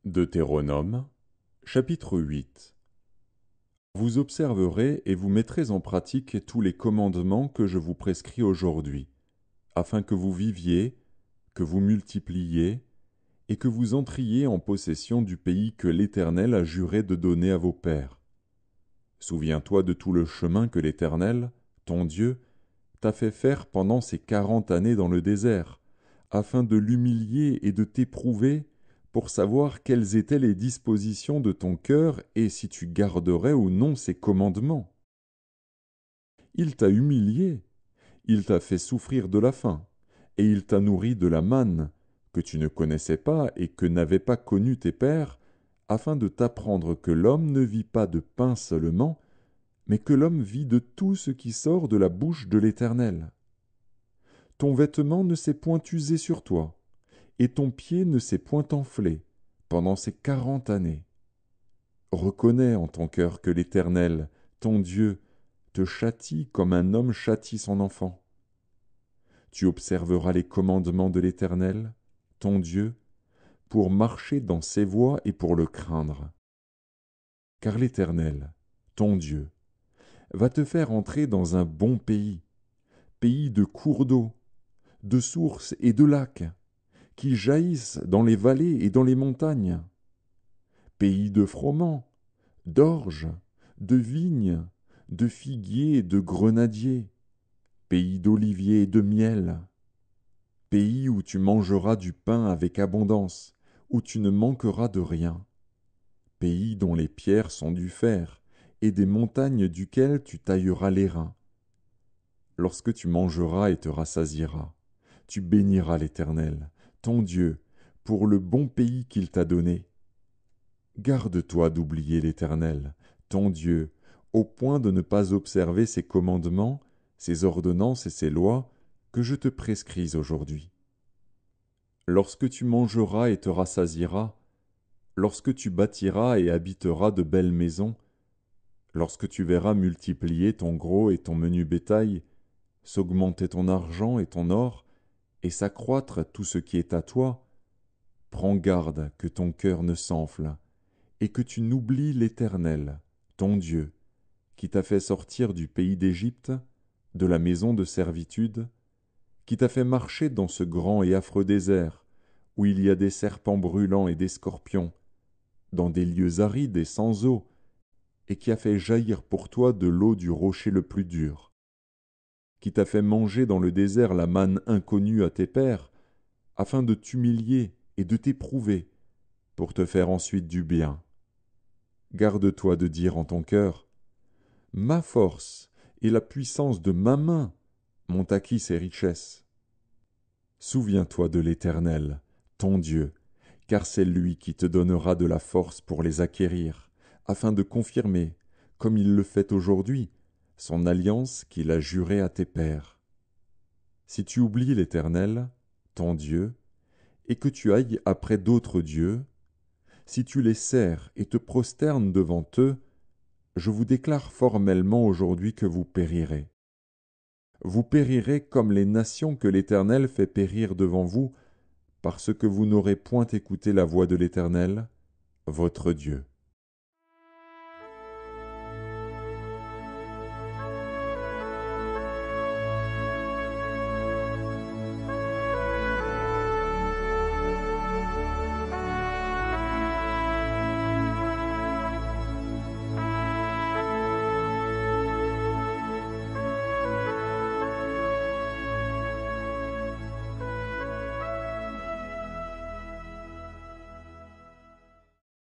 Deutéronome, chapitre 8. Vous observerez et vous mettrez en pratique tous les commandements que je vous prescris aujourd'hui, afin que vous viviez, que vous multipliiez, et que vous entriez en possession du pays que l'Éternel a juré de donner à vos pères. Souviens-toi de tout le chemin que l'Éternel, ton Dieu, t'a fait faire pendant ces 40 années dans le désert, afin de l'humilier et de t'éprouver, pour savoir quelles étaient les dispositions de ton cœur et si tu garderais ou non ses commandements. Il t'a humilié, il t'a fait souffrir de la faim, et il t'a nourri de la manne, que tu ne connaissais pas et que n'avaient pas connu tes pères, afin de t'apprendre que l'homme ne vit pas de pain seulement, mais que l'homme vit de tout ce qui sort de la bouche de l'Éternel. Ton vêtement ne s'est point usé sur toi, et ton pied ne s'est point enflé, pendant ces 40 années. Reconnais en ton cœur que l'Éternel, ton Dieu, te châtie comme un homme châtie son enfant. Tu observeras les commandements de l'Éternel, ton Dieu, pour marcher dans ses voies et pour le craindre. Car l'Éternel, ton Dieu, va te faire entrer dans un bon pays, pays de cours d'eau, de sources et de lacs, qui jaillissent dans les vallées et dans les montagnes, pays de froment, d'orge, de vignes, de figuiers et de grenadiers, pays d'oliviers et de miel, pays où tu mangeras du pain avec abondance, où tu ne manqueras de rien, pays dont les pierres sont du fer, et des montagnes duquel tu tailleras les reins. Lorsque tu mangeras et te rassasieras, tu béniras l'Éternel, ton Dieu, pour le bon pays qu'il t'a donné. Garde-toi d'oublier l'Éternel, ton Dieu, au point de ne pas observer ses commandements, ses ordonnances et ses lois que je te prescris aujourd'hui. Lorsque tu mangeras et te rassasieras, lorsque tu bâtiras et habiteras de belles maisons, lorsque tu verras multiplier ton gros et ton menu bétail, s'augmenter ton argent et ton or, et s'accroître tout ce qui est à toi, prends garde que ton cœur ne s'enfle, et que tu n'oublies l'Éternel, ton Dieu, qui t'a fait sortir du pays d'Égypte, de la maison de servitude, qui t'a fait marcher dans ce grand et affreux désert, où il y a des serpents brûlants et des scorpions, dans des lieux arides et sans eau, et qui a fait jaillir pour toi de l'eau du rocher le plus dur, qui t'a fait manger dans le désert la manne inconnue à tes pères, afin de t'humilier et de t'éprouver, pour te faire ensuite du bien. Garde-toi de dire en ton cœur, « Ma force et la puissance de ma main m'ont acquis ces richesses. » Souviens-toi de l'Éternel, ton Dieu, car c'est lui qui te donnera de la force pour les acquérir, afin de confirmer, comme il le fait aujourd'hui, son alliance qu'il a jurée à tes pères. Si tu oublies l'Éternel, ton Dieu, et que tu ailles après d'autres dieux, si tu les sers et te prosternes devant eux, je vous déclare formellement aujourd'hui que vous périrez. Vous périrez comme les nations que l'Éternel fait périr devant vous, parce que vous n'aurez point écouté la voix de l'Éternel, votre Dieu.